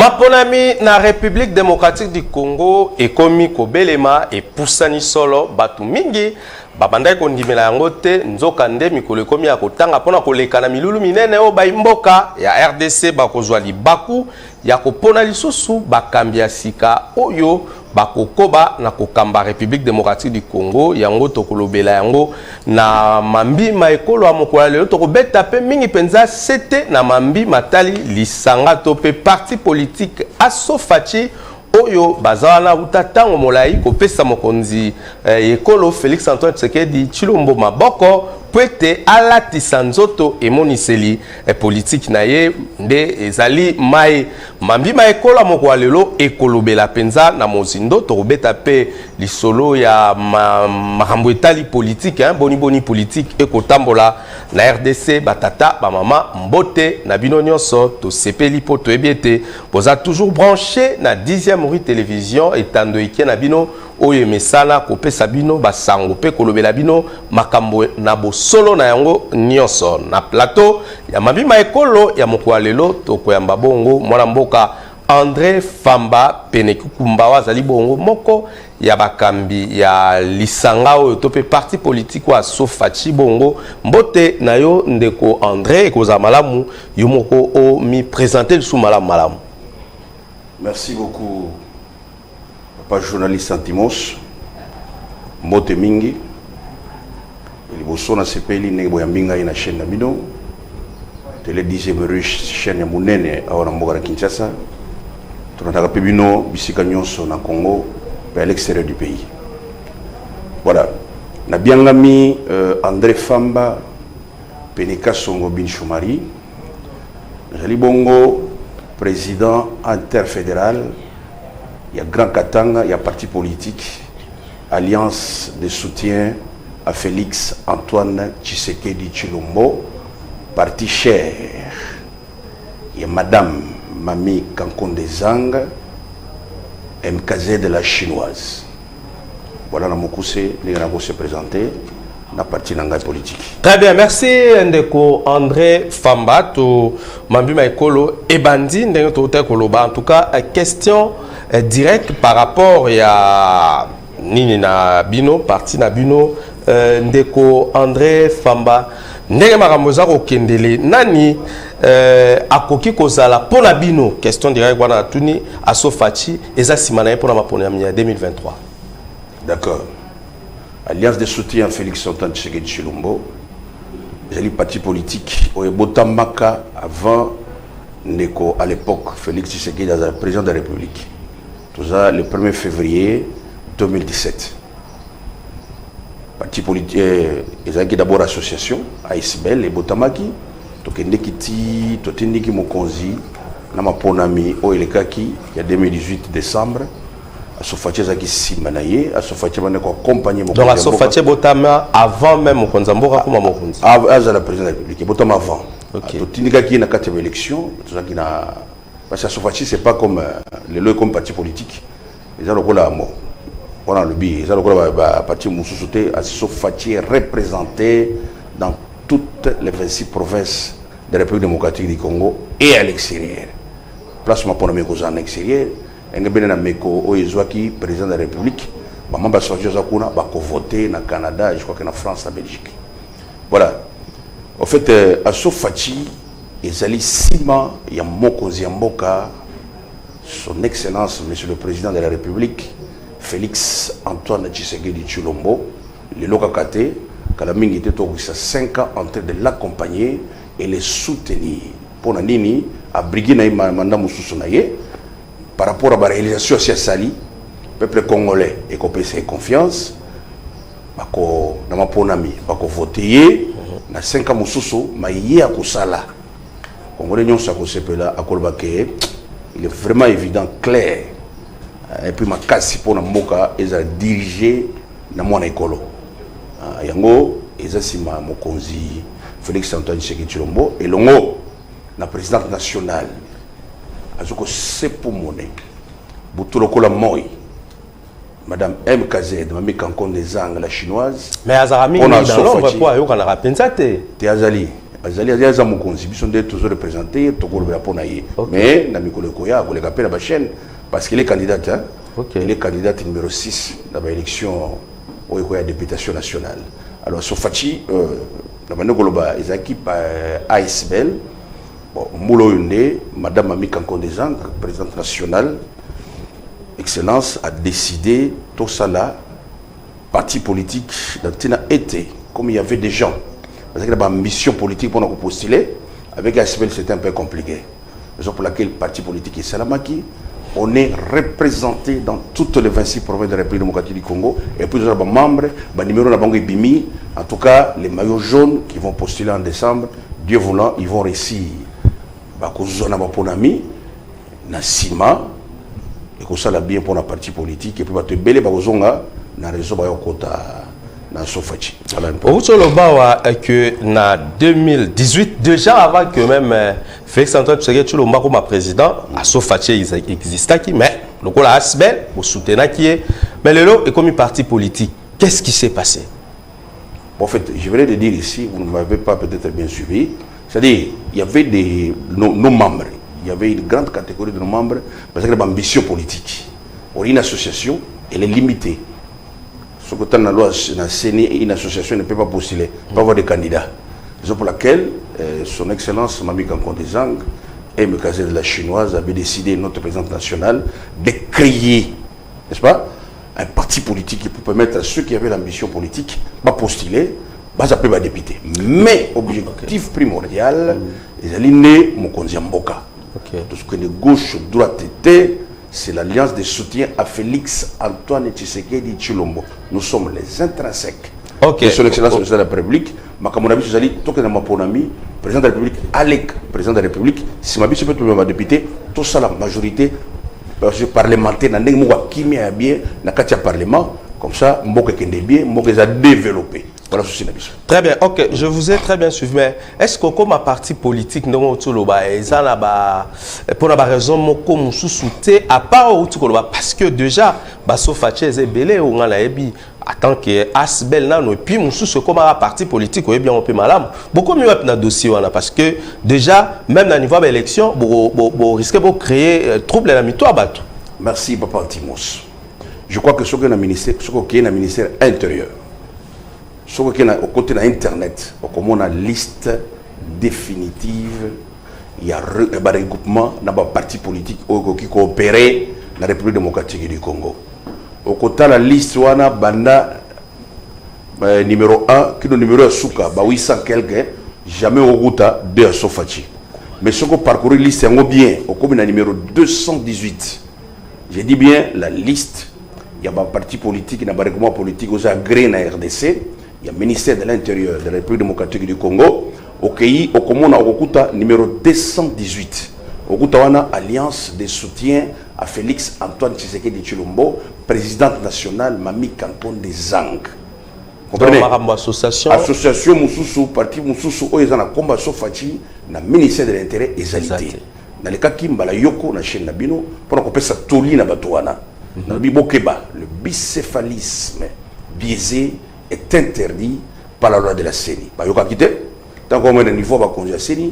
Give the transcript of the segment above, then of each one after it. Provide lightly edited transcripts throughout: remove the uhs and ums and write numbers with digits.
Maponami na République démocratique du Congo ekomi kobelema et pusani solo batu mingi babandai kondimela yango te nzoka nde mikolo ekomi ya kotanga pona koleka na milulu minene o baimboka ya RDC bakozwa libaku ya kopona lisusu bakambi ya sika oyo bakokoba na kokamba République démocratique du Congo yango tokolobela yango na mambi maekolo ya mokolo lelo tokobeta pe mingi penza sete na mambi matali lisanga to pe parti politique asofachi oyo bazana utatango molai kopesa mokonzi ekolo Félix Antoine Tshisekedi Tshilombo maboko pwete alatisa nzoto emoniseli politique na ye nde ezali mai mambi maekolo moko lelo ekolobela penza na mozindo tokobeta pe lisolo ya makambo etali politique boni politique ekotambola na RDC batata ba mama mbote na bino nyonso to sepeli po to ebiete boza toujours branché na 10e rue télévision etando ike na bino oyo mesala kopesa bino basango pe kolobela bino makambo na bosolo na yango nyonso na plateau ya mabima ekolo ya mokwa lelo tokoyamba bongo mwana mboka André Famba Penekukumba wazali bongo moko ya bakambi ya lisanga oyo to pe parti politique wa sofachi bongo mbote na yo ndeko André ekoza malamu yo moko o mi présenter sous malamu. Merci beaucoup papa journaliste Antimos mbote mingi liboso na sepeli ndenge boyambinga ina chaîne na bino tele 10e rue chaîne ya munene awa na mboka na Kinshasa tunataka pe bino bisika nyonso na Congo pe à l'extérieur du pays. Voilà na biangami André Famba Peneka Songo Bin Choumari jali bongo président interfédéral. Il y a Grand Katanga, il y a parti politique, alliance de soutien à Félix Antoine Tshisekedi Tshilombo, parti cher. Il y a Madame Mami Kankonde Zang, MKZ de la chinoise. Voilà, nous avons se présenter na parti nanga politique. Très bien, merci ndeko André Fambato mambi maikolo ebandi ndenge to koloba en tout cas question direct par rapport ya nini na bino parti na bino ndeko André Famba ndenge makambo za kokendele nani akoki kozala pona bino question direct wana tuni asofachi eza simana pona mapona ya 2023. D'accord. Alliance de soutien à Félix Antoine Tshisekedi Tshilombo, j'ai parti politique au Botamaka avant Neko à l'époque Félix Tshisekedi le président de la République. Tout ça le 1er février 2017. Parti politique, ils ont d'abord association ASBL et Botamaki, Tokendekiti, Totendiki Mokonzi, Namaponami, Oelekaki, il y a 2018 décembre. Asofache zaki simanaye asofache bane ko accompagner mon. Donc asofache botama avant même Mokonzi Mboka comme Mokonzi. Avant la président de la République botama avant. OK. To tindika ki na 4e élection, to zaki na parce que asofache c'est pas comme les lois comme parti politique. Les gens lokola mo. On a le bi, les gens lokola parti mususuté asofache représenté dans toutes les 26 provinces de la République démocratique du Congo et à l'extérieur. Place ma pour mes en extérieur. Engabena meko oizwaki président de la République maman baswajo zakuna bako voter na Canada et je crois que na France na Belgique. Voilà. En fait asofachi ezali sima ya mokonzi ya mboka son excellence monsieur le président de la République Félix Antoine Tshisekedi Tshilombo le lokakate kala mingi te to 5 ans en train de l'accompagner et le soutenir pour na nini abrigi na mandat mususu na ye par rapport à la réalisation de Sali, le peuple congolais est compétent confiance. Bako na maponami, bako voter na 5 ans mususu, ma yé akosala. Congolais nyon sa kosepela akolbake, il est vraiment évident clair. Et puis ma kasi pour na mboka eza diriger na mwana ekolo. Yango eza sima mokonzi Félix Antoine Tshisekedi Tshilombo et longo na présidente nationale azoko sepumone butulokola moi madame MKZ Mami Kankonde Zang la chinoise mais azarami dans l'ombre pour ayoka na rapenzate te azali bazali aza mokonzi biso nde toujours représenté tokolobela mpona ye mais na mikolo ekoya akoleka mpe na bachaîne parce qu'il est candidate hein? Il est candidate numéro 6 na baélection oyo ekoya députation nationale alors Sofachi na bande koloba ezalaki ASBL bon mbula oyo nde madame Mami Kankonde Zang présidente nationale excellence a décidé tout ça là parti politique dans Tina été comme il y avait des gens parce qu'il y a une mission politique pour nous postuler. Avec ASBL, c'était un peu compliqué. Raison pour laquelle le parti politique est Salamaki. On est représenté dans toutes les 26 provinces de la République démocratique du Congo. Et puis, nous avons des membres, des numéros de Bango Bimi. En tout cas, les maillots jaunes qui vont postuler en décembre, Dieu voulant, ils vont réussir. Ils vont pour ami, na Sima, et que ça l'a bien pour la parti politique. Et puis, ils vont te bazonga, na réseau Bayokota. Que en 2018, déjà avant que même Félix Antoine Tshisekedi Tshilombo comme président, à Sofachi existait, mais le coup la ASBL, vous soutenez qui est, mais le lot est comme un parti politique. Qu'est-ce qui s'est passé? En fait, je voulais te dire ici, vous ne m'avez pas peut-être bien suivi, c'est-à-dire, il y avait nos membres, il y avait une grande catégorie de nos membres, parce qu'il y a une ambition politique. Or, une association, elle est limitée. Ce que dans la loi, une association ne peut pas postuler, ne peut pas avoir des candidats. C'est pour laquelle son Excellence Mami Kankonde Zang et M. Kazé de la Chinoise avaient décidé, notre présidente nationale, de créer, n'est-ce pas, un parti politique qui peut permettre à ceux qui avaient l'ambition politique de postuler, de appeler des députés. Mais objectif primordial, ils allaient né Mokonzi Mboka. Tout ce que les gauches, droite étaient, c'est l'alliance de soutien à Félix Antoine Tshisekedi Tshilombo. Nous sommes les intrinsèques de son Excellence de la République. Makamonabi Suzali, Token Maponami, président de la République, Alec, président de la République, si ma biche peut être député, tout ça la majorité parlementaire, n'a pas qui a bien, n'a qu'à parlement, comme ça, Mboka Kende bien, Mboka a développé. Voilà ce que c'est. Très bien, ok, je vous ai très bien suivi, mais est-ce que comme un parti politique, nous pour la raison, à part parce que déjà, Sofachi est belé ou on a en tant que Asbel, et puis comme un parti politique, on peut mal. Beaucoup mieux dans le dossier, parce que déjà, même dans le niveau de l'élection, vous risquez de créer trouble à la mito. Merci, Papa Timos. Je crois que ce qui est dans le ministère intérieur, ce qui est au côté de l'Internet, on a une liste définitive, il y a un regroupement dans les partis politiques qui coopèrent dans la République démocratique du Congo. Au côté de la liste, on a banda numéro 1, qui est le numéro 800 quelques, jamais au route de Sofachi. Mais ce qu'on parcourt la liste, c'est bien, au côté de numéro 218. J'ai dit bien la liste, il y a un parti politique, il y a un regroupement politique, il y a un RDC. Il y a le ministère de l'Intérieur de la République démocratique du Congo. Au pays, au Comona, au Kuta, numéro 218. Au Kuta, on a alliance de soutien à Félix Antoine Tshisekedi Tshilombo, présidente nationale Mami Kankonde Zang. Comprenez? Association. Association Moussoussou, parti Moussoussou, Oyezana Komba Sofachi, na ministère de l'Intérêt et Égalité. Dans le cas Kimbala Yoko, na chaîne Nabino, pour qu'on puisse sa toli na batouana. Dans le Bibokeba, le bicéphalisme biaisé est interdit par la loi de la CENI. Tant qu'on est au niveau de la CENI,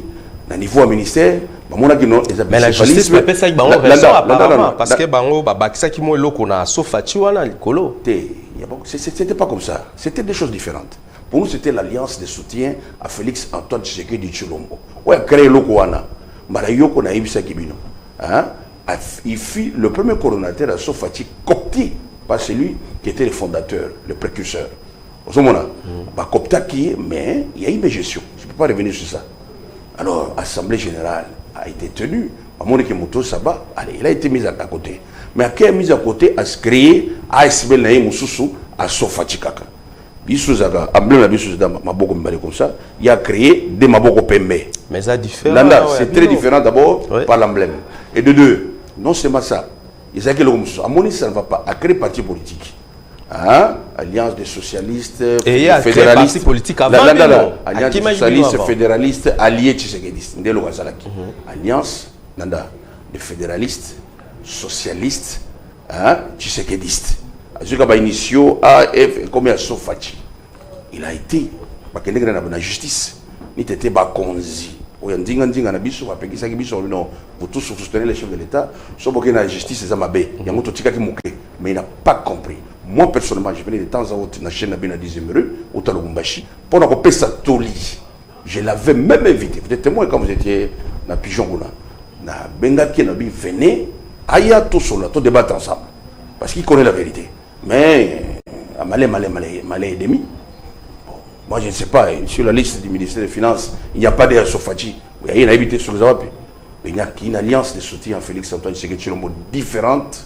au niveau du ministère, mais la justice peut ça raison apparemment parce que bango babakisa ki mo eloko na Sofachi wana likolo. C'était pas comme ça. C'était des choses différentes. Pour nous, c'était l'alliance de soutien à Félix Antoine Tshisekedi Tshilombo. Ouais, créé loko wana. Malayoko na ibisa kibino. Hein? Il fut le premier coordonnateur à Sofachi coopté par celui qui était le fondateur, le précurseur. Mais il y a eu des gestions. Je ne peux pas revenir sur ça. Alors, l'Assemblée générale a été tenue. Il a été mis à côté. Mais à qui est mis à côté à se créer ASBL à Sofachi Kaka. Il a créé des Maboko Pembe. Mais ça diffère. C'est très différent d'abord par l'emblème. Et de deux, non seulement ça. Il a ça ne va pas à créer parti politique. Hein? Alliance des socialistes, fédéralistes, politique avant alliance des socialistes, fédéralistes, alliés Tshisekedi. Alliance des fédéralistes, socialistes, Tshisekedistes. Il a été, la justice. ni tete bakonzi oya ndinga ndinga na biso bapekisa ki biso non vous tous soutenez les chefs de l'État so boké na justice za mabe yango to tika ki moké mais il n'a pas compris. Moi personnellement je venais de temps en temps na chaîne na bina 10e rue au Talugumbashi pour na ko pesa toli. Je l'avais même invité. Vous êtes témoin quand vous étiez na Pigeon Guna. Na benga ki na bi venez aya tout solo to débattre ensemble parce qu'il connaît la vérité. Mais à malé et demi. Moi, je ne sais pas, sur la liste du ministère des Finances, il n'y a pas de Sofachi. Il y a une habitude sur les Europes. Il y a une alliance de soutien à Félix-Antoine Tshisekedi différente.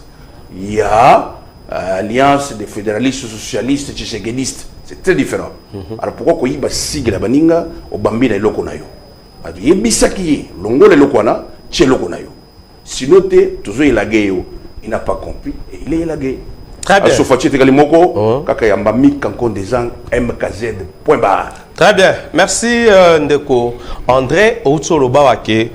Il y a alliance des fédéralistes socialistes tshisekidistes. C'est très différent. Alors pourquoi il y a sigle baninga au bambi na loko na yo? Il y a bisaki longo le loko na tche loko na yo. Sinon toujours il a gagné. Il n'a pas compris et il est élagué. Très bien. Très bien. Merci Ndeko. André Outsolo-Bawake,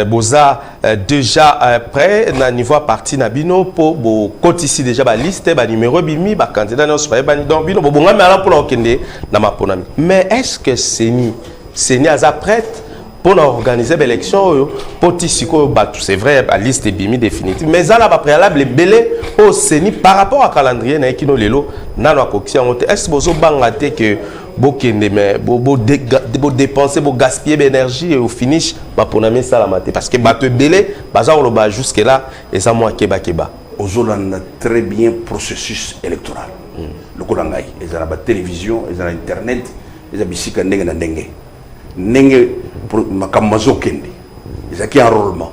Boza déjà prêt na niveau parti Nabino pour bo côté ici déjà ba liste ba numéro bimi ba candidat non soyez ba donc bino bo bonga mais ala pour okende na maponami. Mais est-ce que Seni aza prête pour organiser l'élection pour tisiko batu c'est vrai la liste est bimi définitive mais ça là ba préalable belé au Seni par rapport à calendrier na kino lelo na no akoki ngote est-ce bozo bangate que bokende mais bo dépenser bo gaspiller d'énergie et au finish ba ponami ça la maté parce que batu belé baza lo ba jusque là et ça moi keba ozolanda très bien processus électoral le kolangai et la télévision et internet et bisika ndenge na ndenge nenge makamazo kende ezaki enrôlement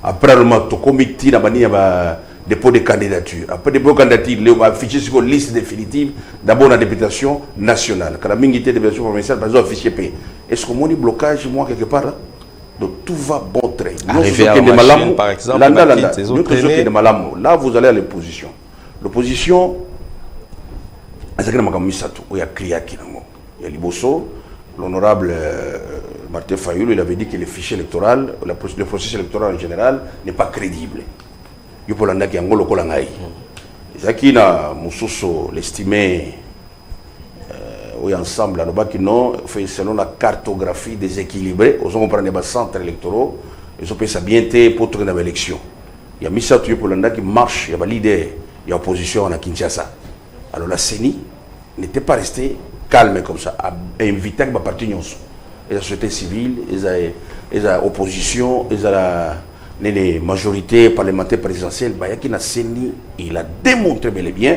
après enrôlement to comité na bani ba dépôt de candidature après dépôt de candidature le affiché sur liste définitive d'abord la députation nationale quand la mingité députation provinciale bazo affiché p est-ce que mon blocage moi quelque part là? Donc tout va bon train arrivé à la machine par exemple là vous allez à l'opposition azaki na makambo misato oya kriaki nango ya liboso l'honorable Martin Fayulu, il avait dit que le fichier électoral, le processus électoral en général, n'est pas crédible. Il faut l'année qui est en gros le Zaki na Moussoso l'estimé ensemble, fait selon la cartographie déséquilibrée, aux hommes prennent des centres électoraux, ils ont fait ça bien pour tourner l'élection. Il y a mis ça pour l'année qui marche, il y a l'idée, il y a opposition à Kinshasa. Alors la CENI n'était pas restée calme comme ça, à inviter les partis et la société civile, et la opposition, et la majorité parlementaire présidentielle, il a démontré bel et bien,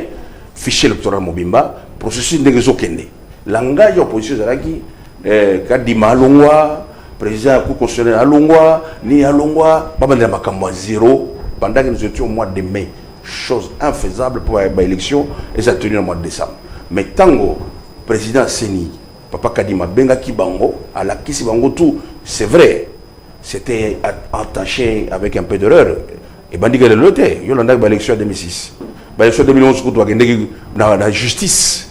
fichier électoral Mobimba, processus de Kende. Langage opposition, Kadima Alongwa, président du constitutionnel Alongwa, ni Alongwa, pas mal de zéro, pendant que nous étions au mois de mai, chose infaisable pour l'élection, et ça a tenu au mois de décembre. Mais tango, président Seni, Papa Kadima Benga Kibango, à la Kisibango tout, c'est vrai, c'était attaché avec un peu d'erreur. Et Bandiga le loté, il y a eu l'élection en 2006. L'élection 2011, la justice,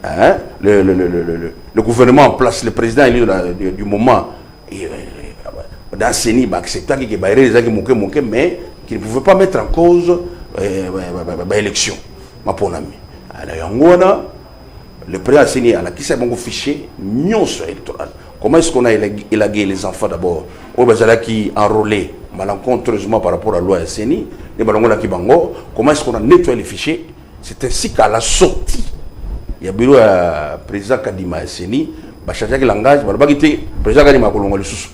hein? Le gouvernement en place, le président du moment, dans Seni, accepta qu'il y ait des gens qui mais qui ne pouvaient pas mettre en cause l'élection. Ma pour ami. Alors, le président Seni a la qui s'est bon fichier non électoral. Comment est-ce qu'on a élagué les enfants d'abord au Bazala qui enrôlé malencontreusement par rapport à la loi Seni, les Balongola qui bango, comment est-ce qu'on a nettoyé les fichiers? C'est ainsi qu'à la sortie, il y a bureau à président Kadima Seni, bah changer le langage, bah le bagité président Kadima Kolongo le sous,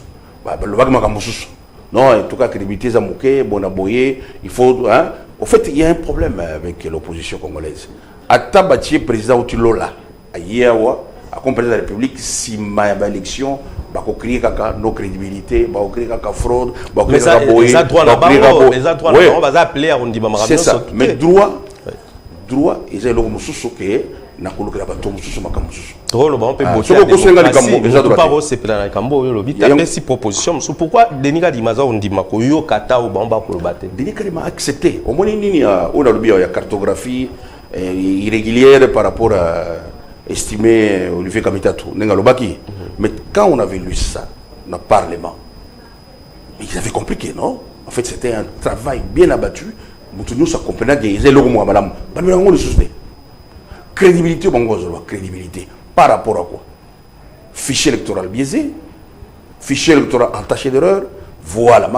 bah le bagma kamoussous. Non, en tout cas crédibilité Zamouké, Bonaboye, il faut hein. Au fait, il y a un problème avec l'opposition congolaise. Atabati président Otilola, à Yewa, à président de la République, si ma élection, bah qu'on crée caca nos crédibilités, bah qu'on crée caca fraude, bah qu'on crée caca boye, les droits là-bas, les droits là-bas, on va appeler à Rondi Bamara. C'est ça. Mais droit, ils ont le moussou que na kuluka la bateau moussou makamussou. Drôle, on peut bosser. Surtout pas bosser plein la cambo, le bit. Il y a six propositions. Pourquoi Denis Dimaza on dit mako yo kata ou bamba pour le battre? Denis Kadima accepté. Au moins il on a le bien, il y a cartographie irrégulière par rapport à estimé Olivier Kamitatou, Nengalobaki. Mais quand on avait lu ça dans le Parlement, ils avaient compliqué, non? En fait, c'était un travail bien abattu. Nous, ça comprenait qu'ils étaient là, madame. Crédibilité, crédibilité. Par rapport à quoi? Fichier électoral biaisé, fichier électoral entaché d'erreur. Voilà,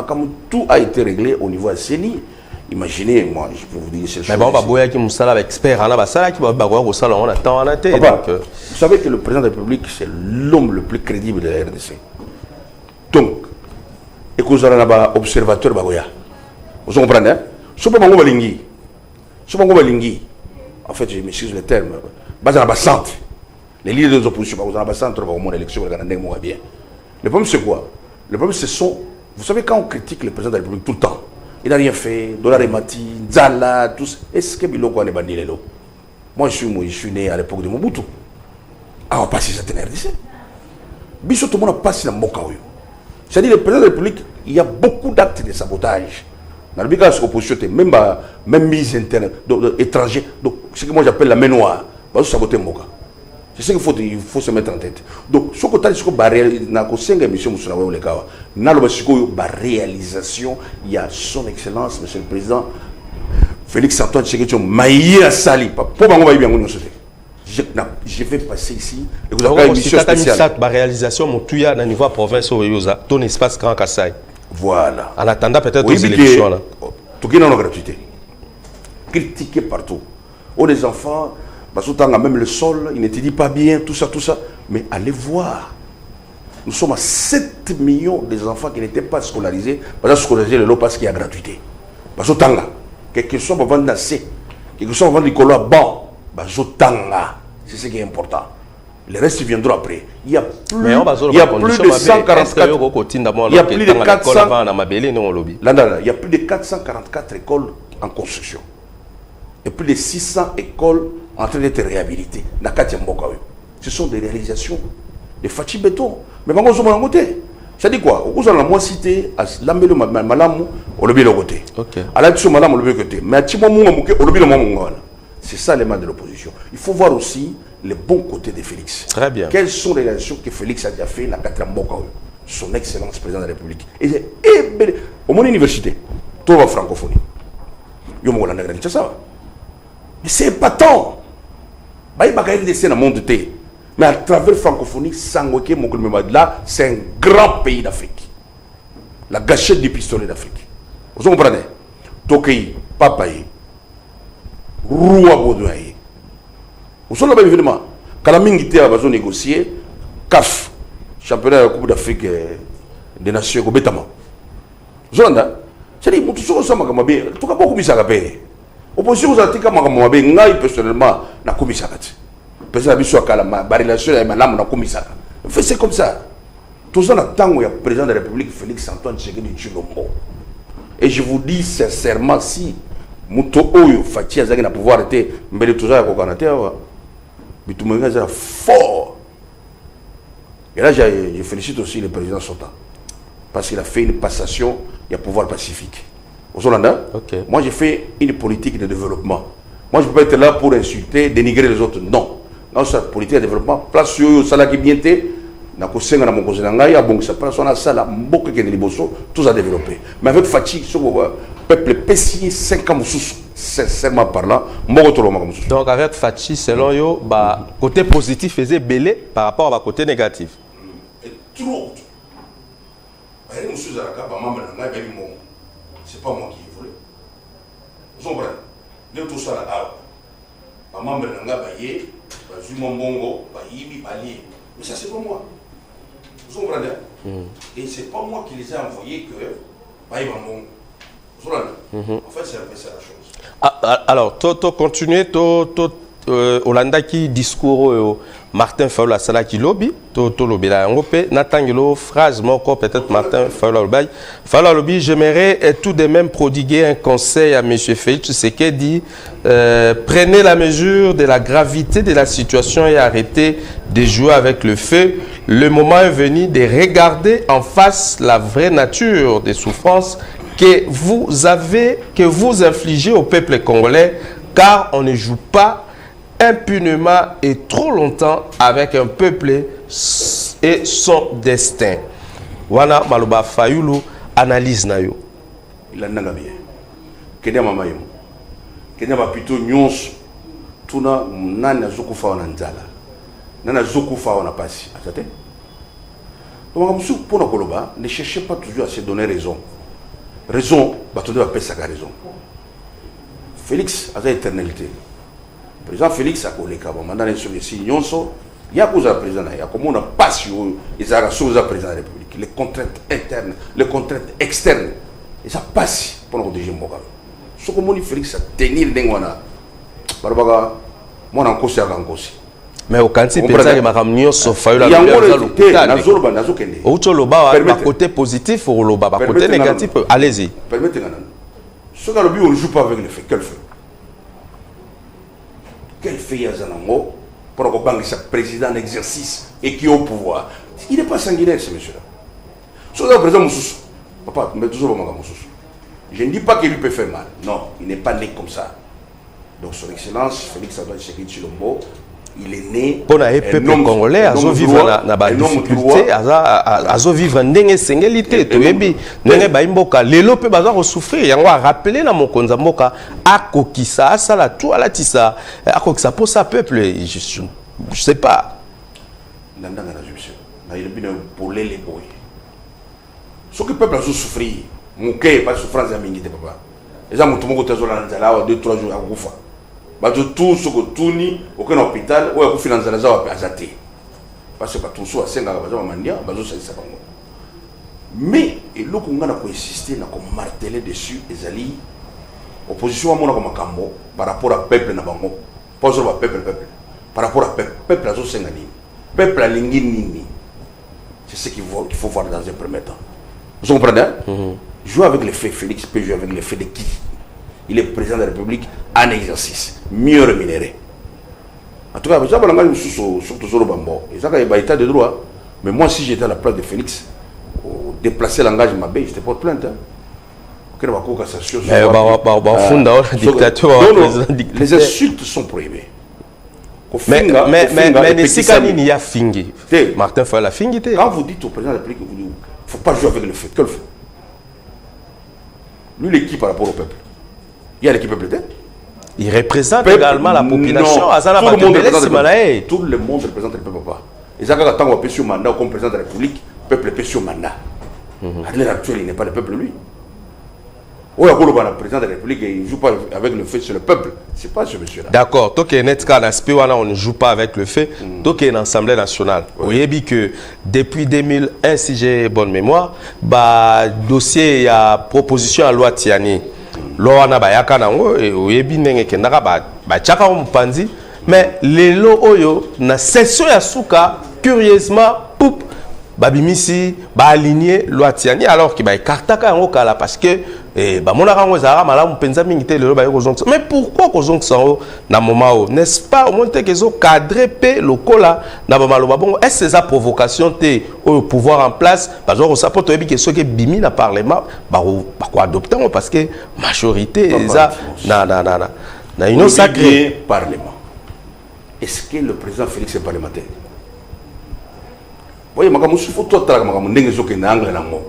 tout a été réglé au niveau de CENI. Imaginez, moi, je peux vous dire ces choses. Mais bon, bah, qui moussala expert, on a qui va au salon, on attend en tête. Vous savez que le président de la République, c'est l'homme le plus crédible de la RDC. Donc, et que vous avez un observateur, vous comprenez, hein? En fait, je m'excuse le terme. Centre. Les leaders de l'opposition, vous avez un centre pour mon élection, bien. Le problème, c'est quoi? Le problème, ce sont. Vous savez, quand on critique le président de la République tout le temps, il n'a rien fait, Dollar et Mati, Zala, tout ça. Est-ce que Biloko a bandit les lots? Moi, je suis né à l'époque de Mobutu. Ah, on passe cette RDC. Bissot, tout le monde a passé dans Mokaoyo. C'est-à-dire, le président de la République, il y a beaucoup d'actes de sabotage. Dans le cas de l'opposition, même mise interne, étrangers. Donc, ce que moi j'appelle la main noire, il faut saboter Moka. C'est ce qu'il faut se mettre en tête. Donc, ce que tu as dit, c'est la réalisation, il y a son excellence, monsieur le président, Félix Antoine Tshisekedi Maïa Sali. Je vais passer ici. Et vous avez une émission spéciale. La réalisation, mon tuya à niveau province au Yosa, ton espace Grand Kassai. Voilà. En attendant peut-être aux élections. Tout qui est dans la gratuité. Critiqué partout. Oh, les enfants, même le sol, il n'étudie pas bien, tout ça. Mais allez voir. Nous sommes à 7 millions des enfants qui n'étaient pas scolarisés. Parce que scolarisés le lot parce qu'il y a gratuité. Parce que tanga. Quelque chose va vendre assez. Quelque chose va vendre du color bon. Parce que tanga. C'est ce qui est important. Le reste viendra après. Il y a plus de 144. Il y a plus de 444 écoles en construction. Et plus de 600 écoles en train d'être réhabilitées. Ce sont des réalisations de Fachi Béton. Mais on va côté. Ça dit quoi? On a moins cité à l'ambelo malamu au lobby le côté. À la dessus madame au lobby côté. Mais à Timo Munga au lobby le Munga. C'est ça l'élément de l'opposition. Il faut voir aussi les bons côtés de Félix. Très bien. Quelles sont les réalisations que Félix a déjà fait dans la 4e Bokaou? Son excellence président de la République. Et au mon université, tout va francophonie. Mais c'est épatant. Mais à travers la francophonie, là, c'est un grand pays d'Afrique. La gâchette du pistolet d'Afrique. Vous comprenez? Tokei, Papaye, Roua Baudouaye. Vous savez évidemment, quand la Mingité a besoin de négocier, CAF, championnat de la Coupe d'Afrique des Nations, Betama. Vous savez, c'est-à-dire, tout ça, ça m'a dit, tout cas, beaucoup de ça a payé. Opposition, vous avez dit que moi, personnellement, na commis président Bissou Kalama, relation avec madame na commis ça. C'est comme ça. Tout ça, tant qu'il y a le président de la République, Félix Antoine Tshisekedi Tshilombo. Et je vous dis sincèrement, si Mouto Oyo, Fati Azaki n'a pouvoir être, mais de tout ça, il y a un fort. Et là, je félicite aussi le président Sota. Parce qu'il a fait une passation, il y a pouvoir pacifique. Moi, j'ai fait une politique de développement. Moi, je ne peux pas être là pour insulter, dénigrer les autres. Non. Dans cette politique de développement, place sur le salaire qui vient, na kosenga na mokozi na ngai abongisa place on a ça là mboka qui est liboso tout a développé. Mais avec fatigue sur le peuple pessi 5 ans sincèrement parlant donc avec fatigue selon yo bah côté positif faisait belé par rapport à côté négatif. Trop. C'est pas moi qui ai volé. Vous comprenez? Tout ça là. Maman Baye, Bongo, Bayibi, Bali. Mais ça, c'est pas moi. Vous comprenez? Et c'est pas moi qui les ai envoyés que Baye Bongo. Vous comprenez? En fait, c'est un peu ça la chose. Alors, tu continues, Hollanda qui discours Martin Fayulu Sala qui lobby, tu lobby là, on peut n'attendre phrase encore peut-être Martin Fayulu lobby. J'aimerais tout de même prodiguer un conseil à M. Félix Tshisekedi. Prenez la mesure de la gravité de la situation et arrêtez de jouer avec le feu. Le moment est venu de regarder en face la vraie nature des souffrances que vous infligez au peuple congolais, car on ne joue pas impunément et trop longtemps avec un peuple et son destin. Wana Maloba Fayulu analyse na yo. Il a bien. Kenya mama yo. Kenya ba plutôt nyons tuna nana zokufa wana nzala. Nana zokufa wana pasi. Atate. Donc, pour nous, ne cherchez pas toujours à se donner raison. Raison, on va payer sa raison. Félix a une éternalité. Le président Félix a collé le mandat de l'insurrection. Il y a un président, il y a comme on a passé les arrestations au président de la République, les contraintes internes, les contraintes externes. Et ça passe pour nous diriger Mogal. Ce que mon Félix a tenu le Dengwana, Barbaga, moi en Kossi à Kossi. Mais au Kanti, peut-être que ma camion sauf la côté positif ou le côté négatif. Allez-y. Permettez-moi. Ce qu'on on ne joue pas avec le fait. Quel fait? Quel fait Yazanango pour que ce président en exercice et qui est au pouvoir? Il n'est pas sanguinaire, ce monsieur-là. Ce que le président Moussous, papa, mais toujours pas Moussous. Je ne dis pas qu'il lui peut faire mal. Non, il n'est pas né comme ça. Donc, son excellence, Félix Antoine Tshisekedi Tshilombo, il est né pour un peuple congolais à vivre na difficulté à vivre ndenge sengalité to yebi ndenge ba imboka lelo pe baza ko souffrir yango a rappeler na mokonza mboka akokisa asala tout alatisa akokisa pour sa peuple je sais pas ndanga na justice na il bien pour les boy ce que peuple a souffrir muke pas souffrance ya mingi te papa eza mutu moko tezola nzala 2-3 jours akufa tout ce que tout ni aucun hôpital ou aucun financier à Zate. Parce que tout ça, c'est un mandia, mais et là qu'on a insisté, on a martelé dessus, les alliés, opposition à mon cambo par rapport à peuple na bango, pas sur peuple, par rapport à peuple à Zosengani, peuple à Lingini. C'est ce qu'il faut voir dans un premier temps. Vous comprenez? Jouer avec les faits, Félix peut jouer avec les faits de qui? Il est président de la République en exercice, mieux rémunéré. En tout cas, surtout sur le bambou. Et ça, il y a état de droit. Mais moi, si j'étais à la place de Félix, déplacer l'engagement, je n'étais pas de plainte. Les insultes sont prohibées. Mais il y a Fingi. Martin Fayol a Fingi. Quand vous dites au président de la République, il ne faut pas jouer avec le fait. Que le fait? Lui, l'équipe par rapport au peuple. Il y a l'équipe peuple. Il représente également la population. Tout le monde représente le peuple. Et ça, quand on a sur mandat comme président de la République, le peuple est sur mandat. À l'heure actuelle, il n'est pas le peuple, lui. Ou le président de la République, il ne joue pas avec le fait sur le peuple. Ce n'est pas ce monsieur-là. D'accord. Donc, on ne joue pas avec le fait. Donc, il y a une Assemblée nationale. Vous voyez que depuis 2001, si j'ai bonne mémoire, dossier, il y a proposition à loi Tiani. Loi na bayaka nango et oyebi ndenge kendaka ba tchaka mpanzi mais lelo oyo na session ya suka curieusement poup babimisi ba aligner loi Tiani alors que ba kartaka yango kala parce que ba monaka ngo ezara malamu penza mingi te lelo ba yoko mais pourquoi ko zonxa na moment n'est-ce pas au monte que zo cadrer pe lokola na ba maloba bongo est-ce ça provocation te au pouvoir en place parce que ça peut oyebi que ce que bimi na parlement ba ko adopter parce que majorité ça na une sacrée parlement. Est-ce que le président Félix est parlementaire? Voyez makamu faut toi tra makamu ndenge zo ke na angle nango.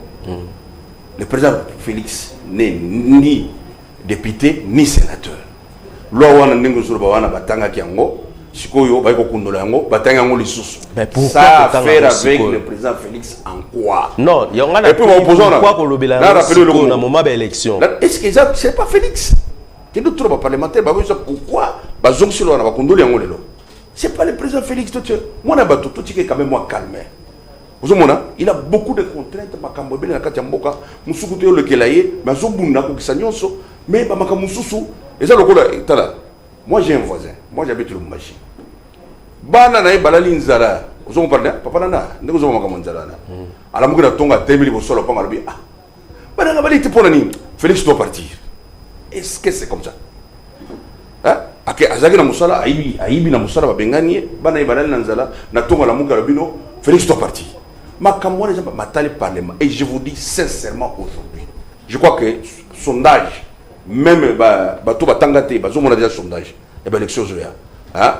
Le président Félix n'est ni député ni sénateur. Loi wana ndenge zo ba wana batanga kiango sikoyo ba ko kundola yango batanga yango lisusu. Mais pourquoi ça a faire avec le président Félix en quoi? Non, il y a un pourquoi ko lobela na moment d'élection. Est-ce que ça c'est pas Félix? Que nous trop parlementaire ba pourquoi ba zonksi lo na ba kundola yango lelo. C'est pas le président Félix tout moi na ba tout qui quand même moi calme. Il a beaucoup de contraintes, mais moi j'ai un voisin, moi j'habite le Machi. Banana balali nzara, vous comprenez? Papa nana, nous sommes makamonzala. Alors moi je tonga 2000 pour solo pas ngalobi. Ah, banana bali te pour nani? Félix doit partir. Est-ce que c'est comme ça? Hein? Ake azaki na musala aibi na musala ba bengani, banana balali nzala, na tonga la muka lobino, Félix doit partir. Parlement. Et je vous dis sincèrement aujourd'hui, je crois que sondage, même tout va t'engager, on a déjà sondage, et bien l'élection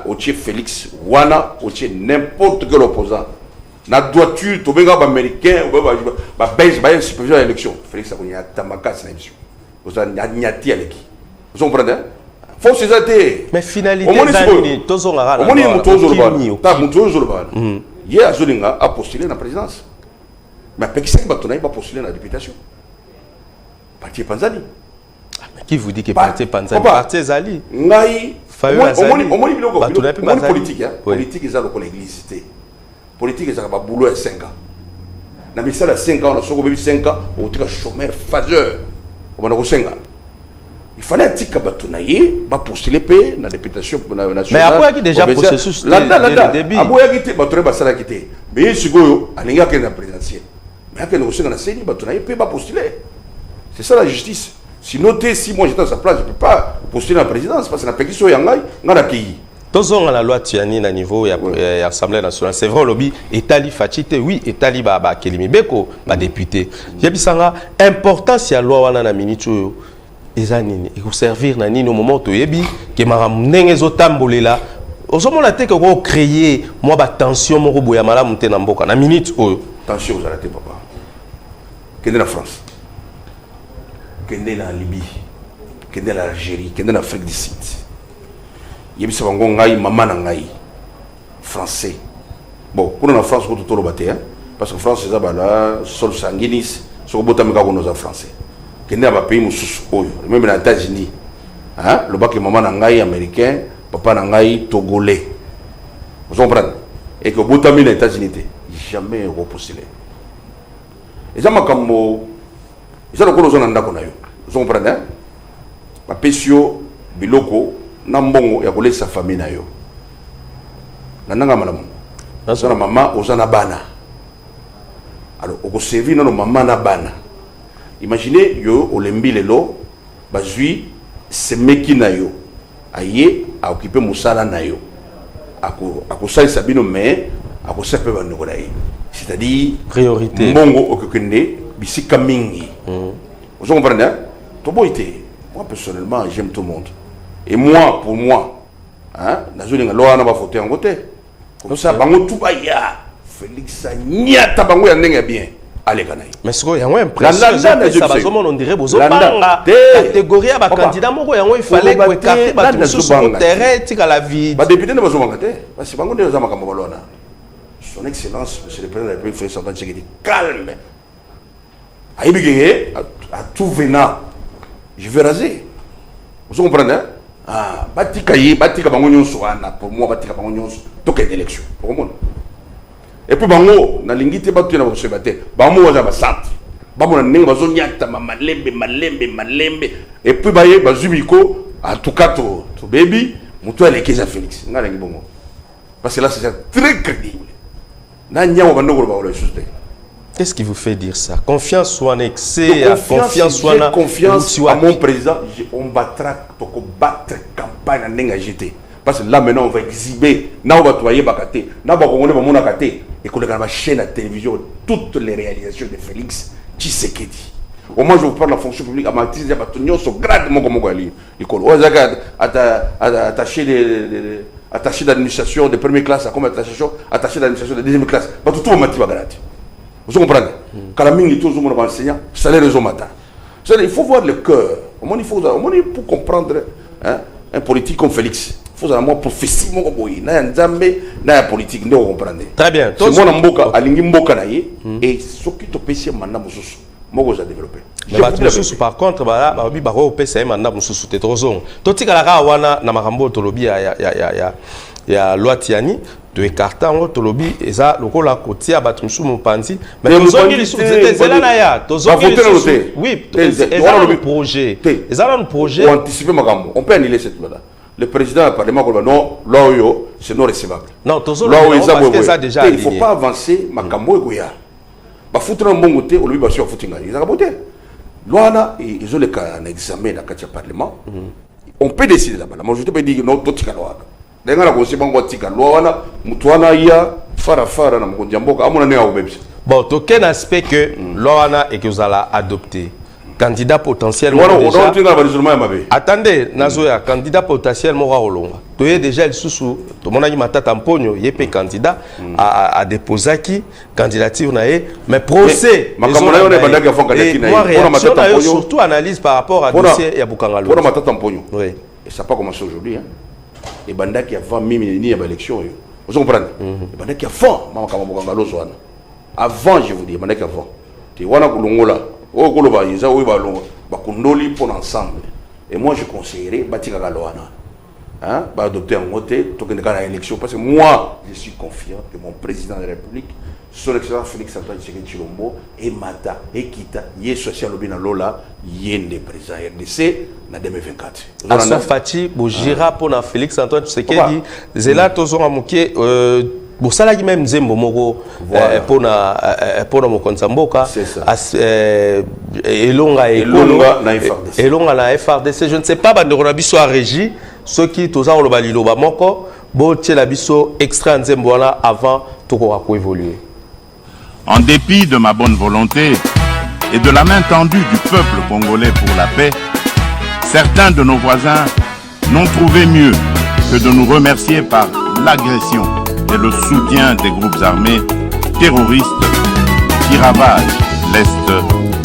au Tché Félix, Wana, au Tché n'importe quel opposant, na droiture, tout le monde américain, un superviseur à l'élection, Félix a un tamaka à l'élection. Vous avez un vous comprenez? Faut se zéter. Mais finalité, il y a Zolinga a postulé dans la présidence. Mais Pekisaki Batonaï va postuler à la députation. Parti Panzani. Qui vous dit que parti Panzani? Parti Zali. Ngai. Politique. Politique, c'est l'église. Politique, c'est le boulot à 5 ans. Dans les 5 ans, on a 5 ans, on a un chômeur phaseur. On a 5 ans. Il fallait un petit Batonaï, va postuler dans la députation nationale. Mais après, il y a déjà processus de début. Après, il y a Batonaï va quitter. Mais il y a un présidentiel. Mais il y a un série, Batonaï peut pas postuler. C'est ça la justice. Sinon, si moi j'étais à sa place, je ne peux pas postuler à la présidence parce que la pétition est en pays. Tous on a la loi Tiani à niveau de l'Assemblée nationale. C'est vrai, le lobby Etali Fachite, oui, Etali Kelimi Beko, député. J'ai dit ça, important si la loi wana na minute ezanini, il faut servir na nini au moment où yebi que maram nenge zotambolela. Ozomona te que ko créer moi ba tension mo boya mala monter na mboka na minute oyo. Tension vous arrêtez papa. Qu'est-ce la France? Qu'est-ce la Libye? Qu'est-ce l'Algérie? Qu'est-ce l'Afrique du Sud? Yebisa bango ngai mama na ngai français. Bon, pour la France ko to lobaté hein parce que France c'est bala sol sanguinis so ko botamika ko nos français. Kende ba pays mususu oyo même na États-Unis. Hein, le bac maman na ngai américain, papa na ngai togolais. Vous comprenez? Et que botamika na États-Unis jamais repostulé. Et ça makambo ça le ko zo na ndako na yo. Vous comprenez? Hein? Ba pesio biloko na mbongo ya kolesa famille na yo nananga malamu na mama ozana bana alors oko servir na mama na bana imaginez yo olembi lelo bazui semeki na yo aye a occuper musala na yo ako salisa bino mais ako sepe bandeko na ye c'est-à-dire priorité mbongo okokende bisika mingi vous comprenez hein? Toboité moi personnellement j'aime tout le monde. Et moi, pour moi, hein, nazolinga loi na ba voter en côté. Comme ça, bango tout ba ya Félix Nyata bango ya ndenge bien. Allez kanai. Mais ce qu'il y a un impression ça va zomo on dirait bozo banga catégorie ba candidat moko yango il fallait que écarter ba tout sur le terrain tika la vie. Ba député ne bazo banga te parce que bango ndezo makambo balona. Son excellence monsieur le président de la République Félix Antoine Tshisekedi calme. Aïbigé à tout venant. Je vais raser. Vous comprenez? Ah, batika bango nyonso wana pour moi batika bango nyonso toke élection pour comprendre. Et puis bango na lingite batu na boseba te bango waza ba centre bango na ndenge bazo nyata malembe et puis baye bazubiko en tout cas to baby mutu alekeza Félix ngala ngi bongo parce que là c'est très crédible na nyawo bandoko ba wala juste. Qu'est-ce qui vous fait dire ça? Confiance soit excès, confiance soit na confiance à mon président, on battra pour battre campagne en NGT. Parce que là maintenant on va exhiber, là on va toyer bakate, là on va mon akate et qu'on regarde ma chaîne à télévision toutes les réalisations de Félix Tshisekedi. Au moins je vous parle de la fonction publique à ma tise ya batonyo so grade moko ali. École ozaga attaché d'administration de première classe comme attaché d'administration de deuxième classe. Ba tout mati bagarati. Vous comprenez? Quand la mingi tout le monde va enseigner, salaire les matin. Il faut voir le cœur. Il faut pour comprendre hein, un politique comme Félix. Il faut avoir prophétie mon boy. Na nzambe na politique ne comprendre. Très bien. C'est mon mboka alingi mboka na ye et ce qui te pèse mandat mususu. Moko za développer. Par contre ba bi ba ko pèse mandat mususu te trozong. Totika la wana na makambo tolobi ya loi Tiani de écarter en haute lobby et ça le la côtière battu sous mon panzi mais nous avons dit c'est là là ya oui le projet et ça le projet anticiper makambo on peut annuler cette loi là le président du parlement non là c'est non recevable non parce que ça déjà il faut pas avancer makambo goya ba foutre un bon côté au lobby ba sur foutinga ils ont voté loi là ils ont le cas en examen dans le parlement on peut décider là-bas la majorité peut dire non tout tika loi denga na kosiba ngo tika loi wana mutu wana ya fara na mkonja mboka amona ne aubebisa. Bon, aucun aspect que loi wana et que vous allez adopter candidat potentiel attendez nazoya candidat potentiel mora olonga to ye déjà le susu to monaki matata mponyo yepé candidat à déposer qui candidature na ye mais procès moi réaction surtout analyse par rapport à dossier ya Bukangalo pour matata mponyo oui et ça pas commencé aujourd'hui hein et banda qui a 20 000 ni à l'élection vous comprenez et banda qui a fond mama kama Bukangalo zwana Avant, je vous dis, avant. Tu vois, Longola, Kondoli pour l'ensemble. Et moi, je conseillerais Batika Galoana. Adopter un vote, l'élection. Parce que moi, je suis confiant que mon président de la République, son excellence Félix Antoine Tshisekedi Tshilombo, et Mata, et Kita, yé social Lobina Lola, yé le président RDC, na 2024. Assa Fati, Bojira pour Félix Antoine Tshisekedi, Zela Tozora Mouké, Bosala qui même Zembo Moro pour mon Konsamboka, Elonga na FRDC, je ne sais pas, Bandoronabiso a régi, ceux qui Toza Oloba Moko, Botier Labiso extrait en Zemboana avant Tokorako évoluer. En dépit de ma bonne volonté et de la main tendue du peuple congolais pour la paix, certains de nos voisins n'ont trouvé mieux que de nous remercier par l'agression et le soutien des groupes armés terroristes qui ravagent l'Est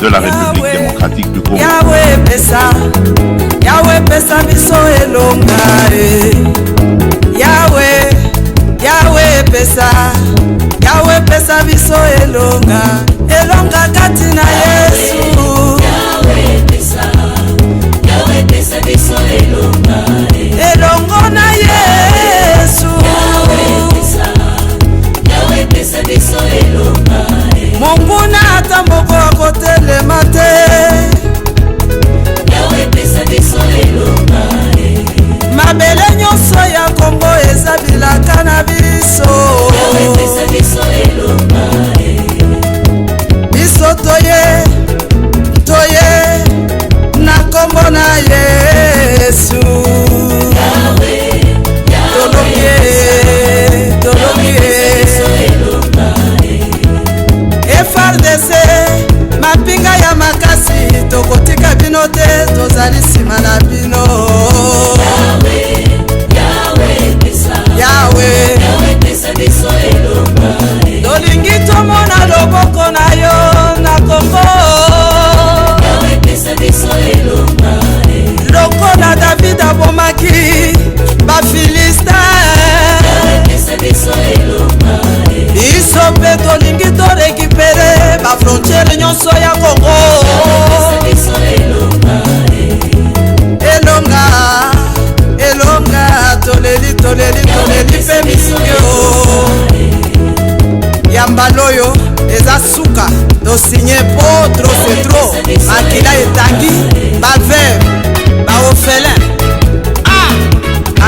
de la République démocratique du Congo. Yahweh pesa biso elonga Yahweh pesa biso elonga kati na Yesu. Yahweh pesa biso elonga na Yesu. Yahweh pesa biso elonga Monguna ata moko akotelema te. Yahweh pesa biso elonga mabele nyonso ya Kongo ezabilaka na biso. Yahweh pesa biso elonga biso toye na kombo na Yesu. FRDC mapinga ya makasi tokotika bino te, tozali nsima na bino. Yahweh pesa biso elonga tolingi tomona loboko na yo na Kongo. Yahweh pesa biso elonga lokola David abomaki Bafilistin. Yahweh pesa biso elonga biso mpe tolingi torekipere bafrontiere nyonso ya Kongo. Elonga toleli mpe misio yambaloyo eza suka tosinye po tro makila etangi bavere baofelin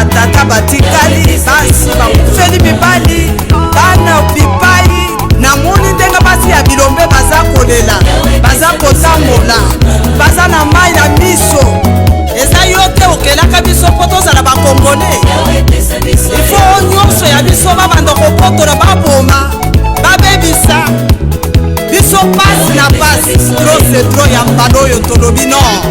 atata batikali basi bakufeli mibali bana bipai namoni ndenge basi ya bilombe baza kolela baza kotambola baza na mai na miso eza yo te okelaka biso po tozala bakongole. Ifo nyonso ya biso babanda kopotola baboma babebisa biso pasi na pasi tro ya mbalo oyo tolobi non.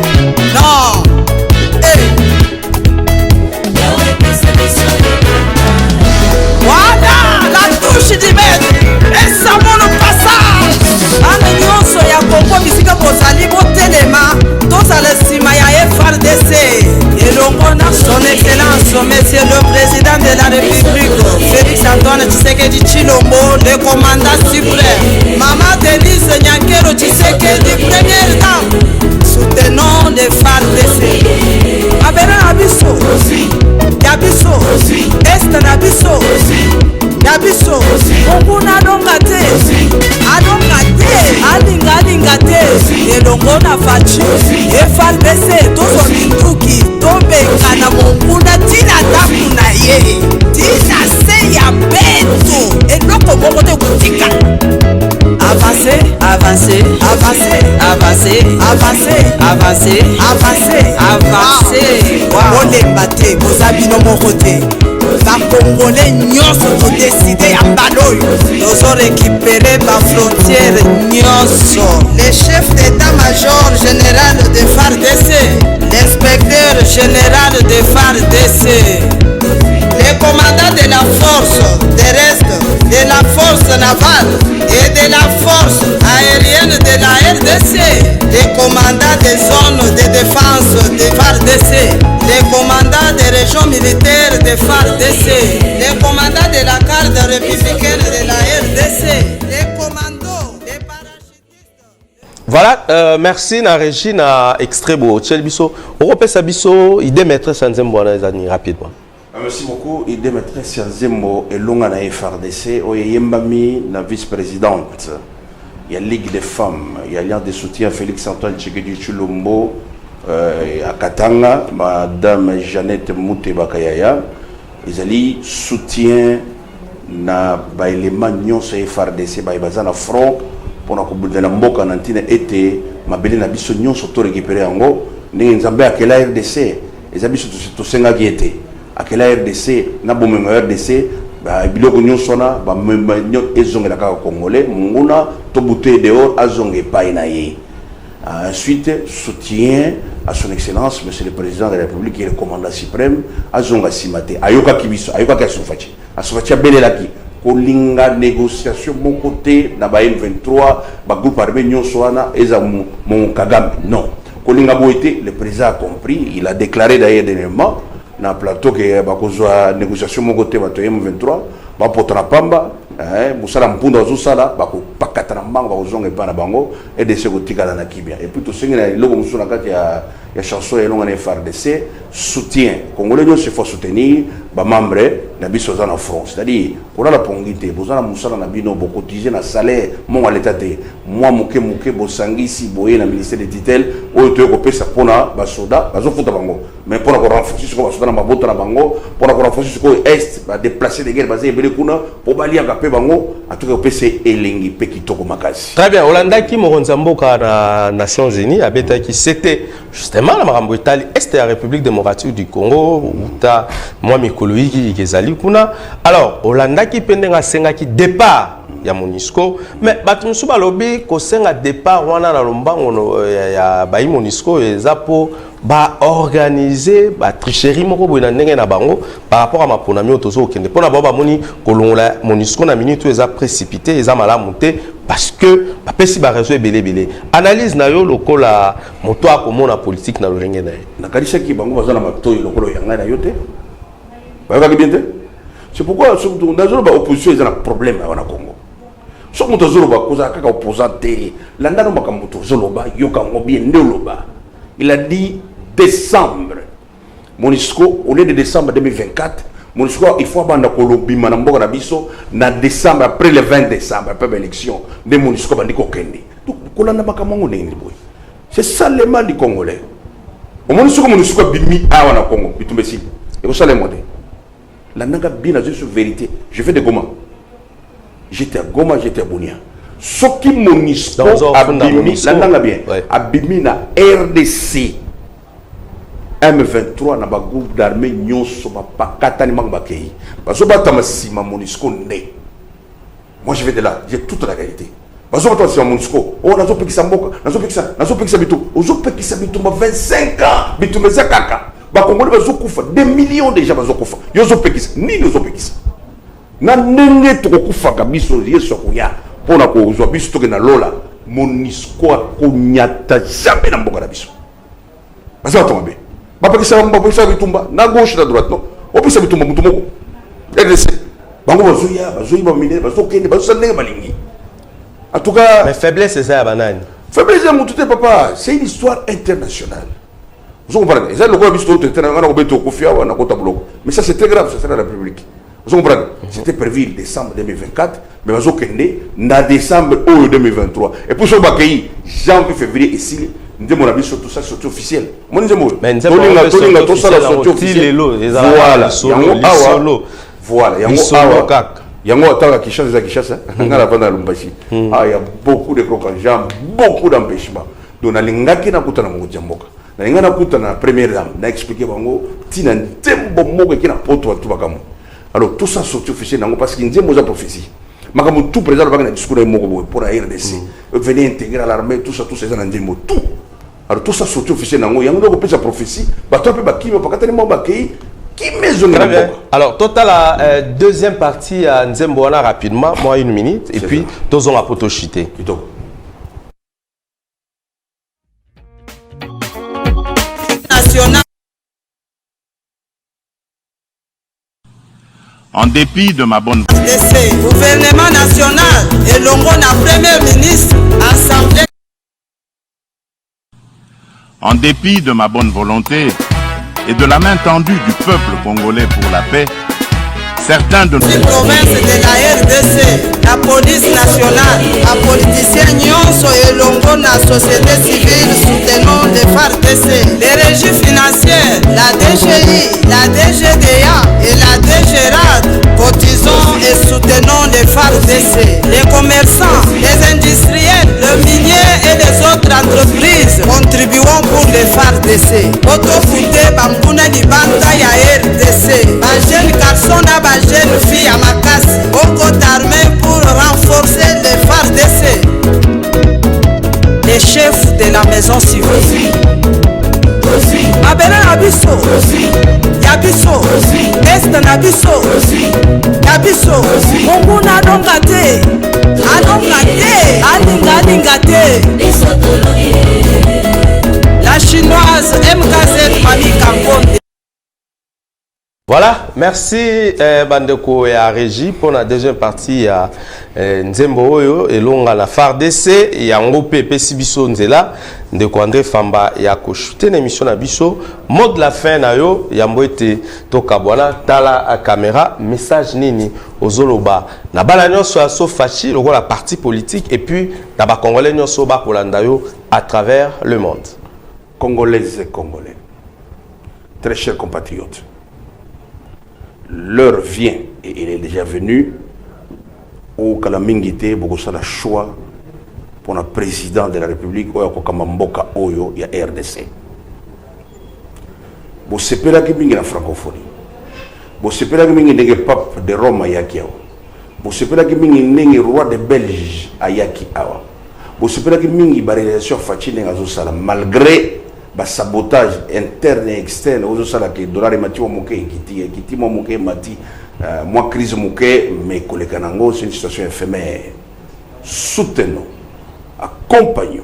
Voilà la touche du maître et ça mon passage ane nyonso ya Kongo bisika bozali botelema tozala nsima ya FRDC elongo na son excellence monsieur le président de la République Félix Antoine Tshisekedi Tshilombo, le commandant suprême, Maman Denise Nyankero Tshisekedi première dame, soutenons les FARDC. Abena Abiso Yabiso Est Nabiso Yabiso Monguna Adongate Alingate elongo na fachi FRDC tozo minduki tobenga na Monguna tina tapu na ye tina se ya beto eloko moko te kutika. Avancer olemba te bozabino moko te bakongole nyonso todeside ya mbala oyo tozorekipere bafrontiere nyonso. Le chef d'état-major général de FARDC, l'inspecteur général de FARDC, le commandant de la force terrestre, de la force navale et de la force aérienne de la RDC, les commandants des zones de défense de FARDC, les commandants des régions militaires de FARDC, les commandants de la garde républicaine de la RDC, les commandants Voilà, merci na régie na extrait beau. Tchel biso, Europe Sabiso, idée maîtresse en Zembouana rapidement. Merci beaucoup. Idée maîtresse en Zembo et longa na FRDC, Oyembami na vice-présidente. Il y a Ligue des femmes, il y a Alliance de soutien Félix-Antoine Tshisekedi Tshilombo à Katanga, Madame Jeannette Mouté Bakayaya. Ils ont soutien na ba élément nyonso FRDC ba bazana front pour na kubudela mboka nantine été mabele na biso nyonso to récupérer yango ndenge nzambe akela RDC ezabiso to senga giete akela RDC na bomengo RDC ba biloko nyonso na ba nyo ezongela ka congolais munguna to buté dehors azonge pa na ye. Ensuite, soutien à son excellence, monsieur le président de la République, qui est le commandant suprême, Azonga Simate, Ayoka Kibiso, Ayoka Kasoufachi, Asoufachi Belelaki, Kolinga négociation, mon côté, Naba M23, Bagou Armé Nyonsoana, Eza mon Kagame. Non. Kolinga Boete, le président a compris, il a déclaré d'ailleurs dernièrement, dans le plateau, que la négociation, mon côté, M23, Bapotana Pamba, Moussala Mpunda Zosala, Bako Pakatana Bango, Ozong et Panabango, et de ce côté dans la Kibia. Et puis tout ce qui est le Moussala, il y a chanson et l'on a FRDC, soutien. Congolais, il faut soutenir, les membres, les gens en France. C'est-à-dire, pour la pongité, vous avez Moussala Nabino, beaucoup cotiser dans salaire, mon à l'état. Moi, Mouké, Bosangi, si Boye, le ministère des Titels, où tu es ça pour la Basoda, Basofuta Bango. Mais pour renforcer ce qu'on va Bota Bango, pour renforcer ce qu'on est, déplacer des guerres basées pour balayer à Bango, en tout cas, PC et Lingi, Pekitoko Makasi. Très bien, Olanda qui Moronzamboka na Nations Unies, qui c'était justement la Marambo Italie, Est la République démocratique du Congo, où ta moi Mikoloïki qui est kuna. Alors, Olanda qui pendant senga qui départ ya Monisco, mais batunsu balobi ko senga départ wana na lombango ya ba Monisco ezapo ba organiser ba tricherie moko boina ndenge na bango par rapport à ma ponami otozo okende pona ba moni kolongola Monisco na minute eza précipité eza malamu te parce que ba pesi ba réseau belé analyse na yo lokola moto akomona politique na lorenge na ye na kalisa ki bango bazana matoyi lokolo yanga na yote ba ka bien te. C'est pourquoi surtout dans la opposition ils ont un problème à Congo. Ce qu'on a zoloba cause à opposanté l'anda no makambuto zoloba yoka ngobie ndoloba. Il a dit décembre. Monisco au lieu de décembre 2024, Monisco il faut abandonner Kolobi manamboka na biso na décembre après le 20 décembre après l'élection de Monisco bandiko kende. Donc kolanda makamongo ndenge boy. C'est ça le mal du Congolais. Au Monisco bimi awa na Congo bitumbesi. Et vous savez moi la naga bien à sur vérité. Je fais de Goma. J'étais à Goma, j'étais à Bounia. Ce qui Monisco a bimi, la naga bien, a bimi na RDC. M23 na ba groupe d'armée nyonso ba pakatani mangbakeyi. Bazo batama sima Monisco né. Moi je vais de là, j'ai toute la qualité. Bazo batama sima Monisco. Oh nazo pekisa mboka, nazo pekisa bitu. Ozo pekisa bitu ma 25 ans, bitu meza kaka. Bakongoli bazokufa 2 millions déjà bazokufa yozo pekisa nini yozo pekisa na ndenge tokokufa kabiso yeso koya pona ko zo biso to na lola Monisco ko nyata jamais na mboka na biso baza tombe ba pekisa mbapesa bitumba na gauche na droite non opesa bitumba mutu moko RDC bango bazoya ba mine bazokende bazosandenge balingi en tout cas mais faiblesse c'est ça banane faiblesse ya mutu te papa c'est une histoire internationale. Vous comprenez? Mais ça c'est très grave, ça sera la République. Vous comprenez? C'était prévu en décembre 2024, mais vous comprenez, en décembre 2023. Et pour ce qui janvier, février, ici, nous avons vu tout ça, c'est officiel. Mais nous avons tout ça, c'est officiel. Voilà, il y a beaucoup de croquants, beaucoup d'empêchements. Donc, na kuta na première dame na expliquer bango tina ntembo moko ki na poto tout bakamo. Alors tout ça sorti officiel nango parce que nzembo za prophétie makamo tout président ba na discours moko pour la RDC venir intégrer l'armée tout ça ces nzembo tout. Alors tout ça sorti officiel nango yango ko pesa prophétie ba to pe ba kimi pa katani mo ba ki maison na mboka. Alors total la deuxième partie à nzembo wana rapidement moi 1 minute et puis tozon la poto chité. En dépit de ma bonne gouvernement national et l'ongo na premier ministre assemblée En dépit de ma bonne volonté et de la main tendue du peuple congolais pour la paix, certains de nos provinces de la RDC, la police nationale, la politiciens nyonso elongo na société civile soutenant les FARDC, les régies financières, la DGI, la DGDA et la DGRAD, cotisons et soutenons les FARDC, les commerçants, les industriels, le minier et les autres entreprises contribuons pour les FARDC. Autofouté bambuna libanda ya RDC, un jeune garçon na ba jeune fille à Makassi, beaucoup d'armées pour renforcer les FARDC. Les chefs de la maison civile. Mabele na biso, ya biso, est na biso, ya biso, mungu na donga te, alinga te. La chinoise MKZ Mami Kangonde. Voilà, merci Bandeko et à Régie pour la deuxième partie à Nzembo Oyo et longa la FARDC et à Ngopé Pesibiso Nzela de André Famba et à Koshute l'émission na biso mot de la fin na yo ya mboete to kabwana tala à caméra message nini ozoloba na bala nyonso aso fachi logo la partie politique et puis na ba congolais nyonso ba kolanda yo à travers le monde. Congolaises et Congolais, très chers compatriotes, l'heure vient et il est déjà venu au Kalamingité Bogosa la choix pour le président de la République Oyo Kokamamboka Oyo ya RDC. Bo sepela ki mingi na francophonie. Bo sepela ki mingi ndenge pape de Rome ayaki awa. Bo sepela ki mingi ndenge roi de Belge ayaki awa. Bo sepela ki mingi ba réalisation fatine ngazo sala malgré ba sabotage interne et externe aux sala que dollar mati mo moke kiti mo moke mati moi crise moke mais koleka nango c'est une situation éphémère. Soutenons, accompagnons,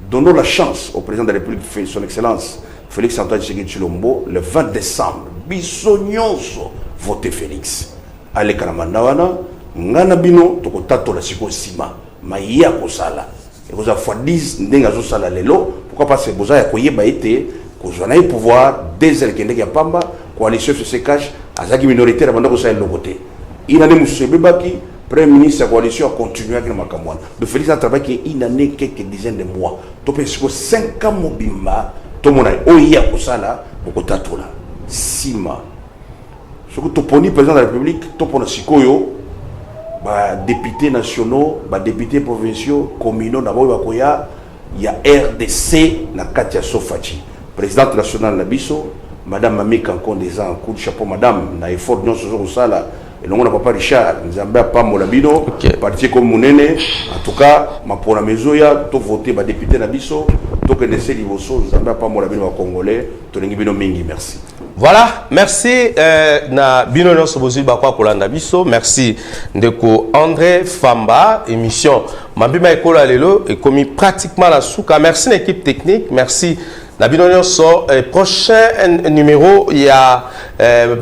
donnons la chance au président de la République, son Excellence Félix Antoine Tshisekedi Tshilombo, le 20 décembre. Bisonyonso voter Félix. Allez Kanamandawana, ngana bino tokotato la siko sima, maya kosala. Et vous avez fois 10 ndenga zo sala lelo, pourquoi pas c'est boza ya koyeba été kozana pouvoir des elkende ya pamba, coalition se cache, azaki minoritaire banda ko sala lokote. Ina ne musebebaki Premier ministre de la coalition a continué avec le Makamouane. De Félix a travaillé qu'il y a quelques dizaines de mois. Donc, 5 ans, Mobimba, tout le monde a dit que Sima. Ce que tu as président de la République, tu as députés nationaux, députés provinciaux, communaux, il y a RDC na Katia Sofachi. Présidente nationale Nabiso, Madame Mami Kankon des ans, coup de chapeau, Madame, na effort de notre sala. Et non, on n'a pas Richard, nous avons pas Molabino, parti comme Mounene. En tout cas, ma pour la maison, tout voté, ma député Nabiso, tout que nous avons pas Molabino Congolais, tout le monde mingi, merci. Voilà, merci na bino nyonso bozui bakwa kolanda biso, merci ndeko André Famba, émission Mambima Ekola lelo et commis pratiquement la souka. Merci l'équipe technique, merci. Nabino nyonso prochain numéro il y a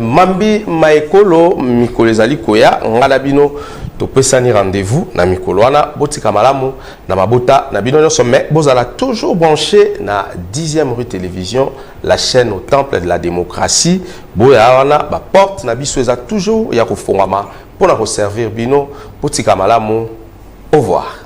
Mambi Maekolo Mikolo ezali koya ngala bino to pesani rendez-vous na mikolo wana botika malamu na mabota nabino nyonso mais bozala toujours branché na 10e rue télévision la chaîne au temple de la démocratie boya wana ba porte na biso eza toujours ya kofongama pour na servir bino botika malamu au revoir.